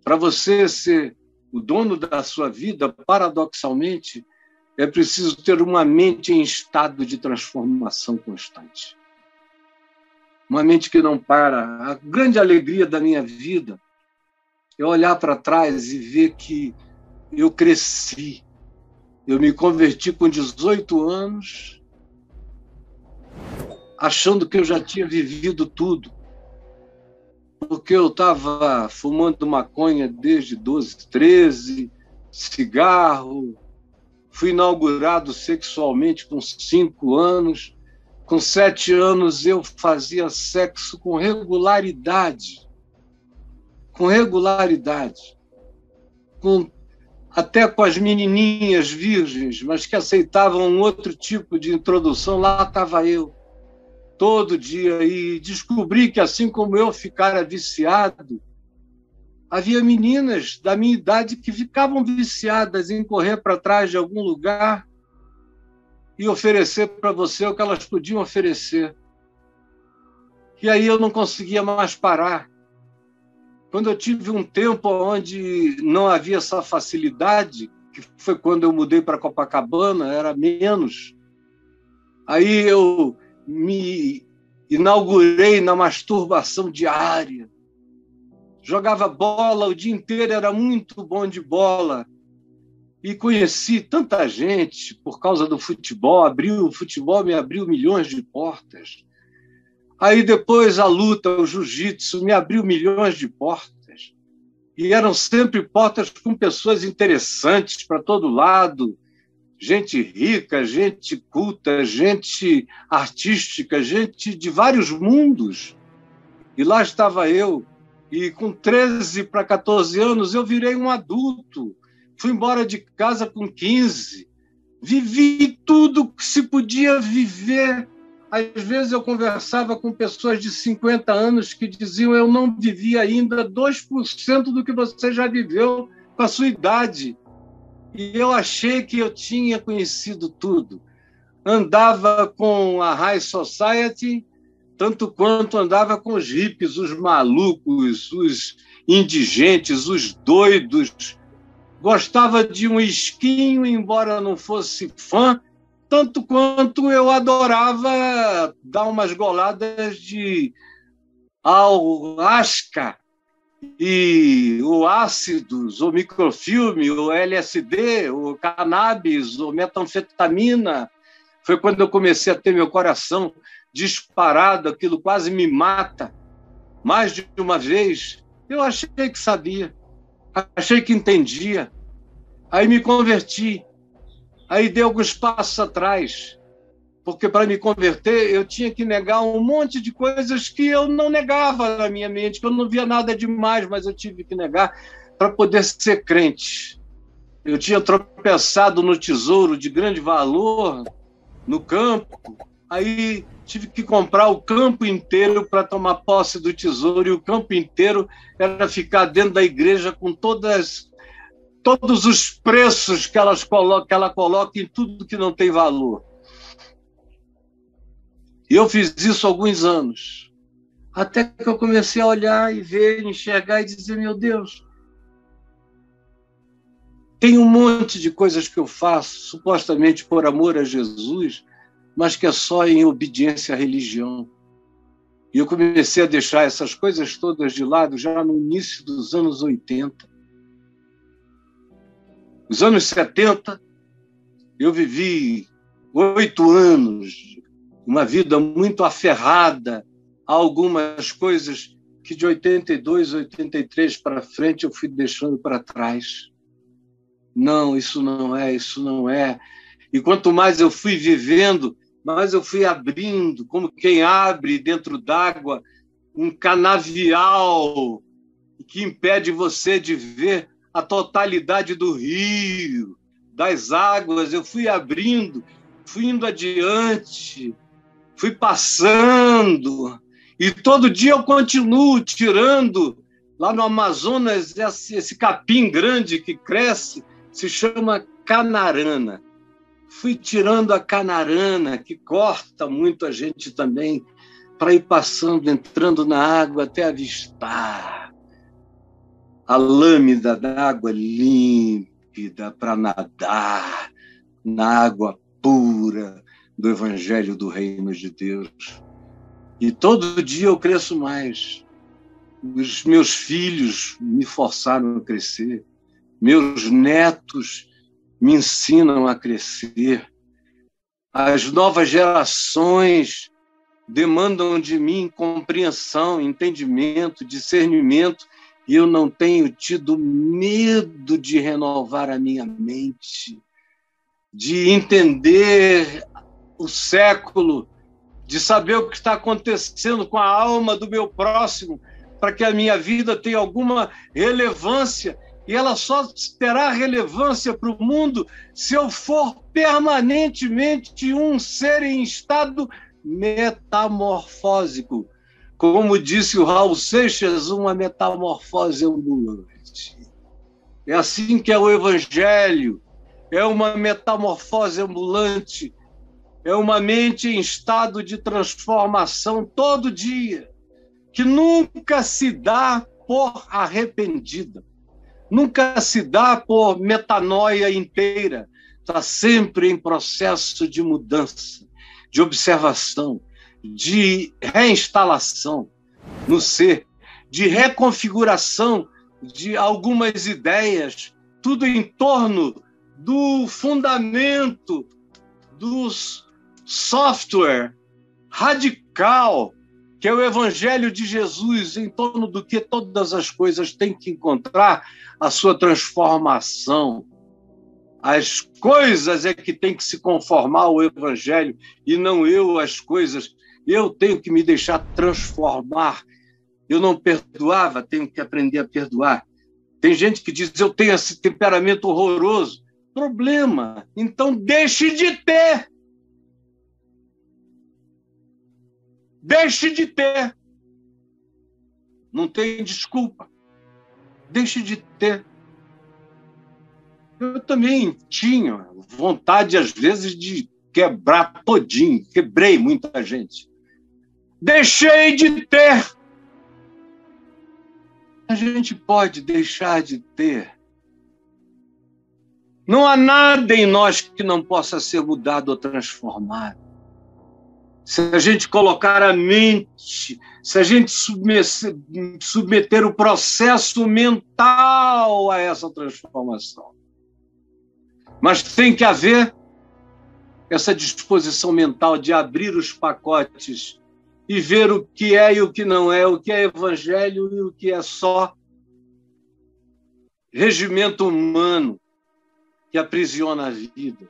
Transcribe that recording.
Para você ser o dono da sua vida, paradoxalmente, é preciso ter uma mente em estado de transformação constante. Uma mente que não para. A grande alegria da minha vida é olhar para trás e ver que eu cresci. Eu me converti com 18 anos, achando que eu já tinha vivido tudo, porque eu estava fumando maconha desde 12, 13, cigarro, fui inaugurado sexualmente com 5 anos, com 7 anos eu fazia sexo com regularidade, até com as menininhas virgens, mas que aceitavam um outro tipo de introdução. Lá estava eu, todo dia, e descobri que, assim como eu ficara viciado, havia meninas da minha idade que ficavam viciadas em correr para trás de algum lugar e oferecer para você o que elas podiam oferecer. E aí eu não conseguia mais parar. Quando eu tive um tempo onde não havia essa facilidade, que foi quando eu mudei para Copacabana, era menos, aí eu me inaugurei na masturbação diária. Jogava bola o dia inteiro, era muito bom de bola. E conheci tanta gente por causa do futebol. O futebol me abriu milhões de portas. Aí depois a luta, o jiu-jitsu, me abriu milhões de portas. E eram sempre portas com pessoas interessantes para todo lado. Gente rica, gente culta, gente artística, gente de vários mundos. E lá estava eu. E com 13 para 14 anos eu virei um adulto. Fui embora de casa com 15. Vivi tudo que se podia viver. Às vezes eu conversava com pessoas de 50 anos que diziam: eu não vivi ainda 2% do que você já viveu com a sua idade. E eu achei que eu tinha conhecido tudo. Andava com a High Society, tanto quanto andava com os hippies, os malucos, os indigentes, os doidos. Gostava de um esquinho, embora não fosse fã, tanto quanto eu adorava dar umas goladas de ayahuasca e o ácidos, o microfilme, o LSD, o cannabis, o metanfetamina. Foi quando eu comecei a ter meu coração disparado, aquilo quase me mata. Mais de uma vez, eu achei que sabia, achei que entendia. Aí me converti. Aí dei alguns passos atrás, porque para me converter eu tinha que negar um monte de coisas que eu não negava na minha mente, que eu não via nada demais, mas eu tive que negar para poder ser crente. Eu tinha tropeçado no tesouro de grande valor, no campo, aí tive que comprar o campo inteiro para tomar posse do tesouro, e o campo inteiro era ficar dentro da igreja com todos os preços que ela coloca em tudo que não tem valor. E eu fiz isso há alguns anos, até que eu comecei a olhar e ver, enxergar e dizer: meu Deus, tem um monte de coisas que eu faço, supostamente por amor a Jesus, mas que é só em obediência à religião. E eu comecei a deixar essas coisas todas de lado já no início dos anos 80. Nos anos 70, eu vivi 8 anos, uma vida muito aferrada a algumas coisas que de 82, 83 para frente eu fui deixando para trás. Não, isso não é, isso não é. E quanto mais eu fui vivendo, mais eu fui abrindo, como quem abre dentro d'água um canavial que impede você de ver a totalidade do rio, das águas. Eu fui abrindo, fui indo adiante, fui passando, e todo dia eu continuo tirando. Lá no Amazonas, esse capim grande que cresce se chama canarana. Fui tirando a canarana, que corta muito a gente também, para ir passando, entrando na água até avistar a lâmina d'água límpida para nadar na água pura do Evangelho do Reino de Deus. E todo dia eu cresço mais. Os meus filhos me forçaram a crescer. Meus netos me ensinam a crescer. As novas gerações demandam de mim compreensão, entendimento, discernimento, e eu não tenho tido medo de renovar a minha mente, de entender o século, de saber o que está acontecendo com a alma do meu próximo, para que a minha vida tenha alguma relevância, e ela só terá relevância para o mundo se eu for permanentemente um ser em estado metamorfósico. Como disse o Raul Seixas, uma metamorfose ambulante. É assim que é o Evangelho, é uma metamorfose ambulante, é uma mente em estado de transformação todo dia, que nunca se dá por arrependida, nunca se dá por metanoia inteira, está sempre em processo de mudança, de observação, de reinstalação no ser, de reconfiguração de algumas ideias, tudo em torno do fundamento do software radical, que é o Evangelho de Jesus, em torno do que todas as coisas têm que encontrar a sua transformação. As coisas é que tem que se conformar ao Evangelho, e não eu as coisas. Eu tenho que me deixar transformar. Eu não perdoava, tenho que aprender a perdoar. Tem gente que diz, eu tenho esse temperamento horroroso. Problema, então deixe de ter. Deixe de ter. Não tem desculpa. Deixe de ter. Eu também tinha vontade, às vezes, de quebrar todinho. Quebrei muita gente. Deixei de ter. A gente pode deixar de ter. Não há nada em nós que não possa ser mudado ou transformado. Se a gente colocar a mente, se a gente submeter o processo mental a essa transformação. Mas tem que haver essa disposição mental de abrir os pacotes e ver o que é e o que não é, o que é evangelho e o que é só regimento humano que aprisiona a vida.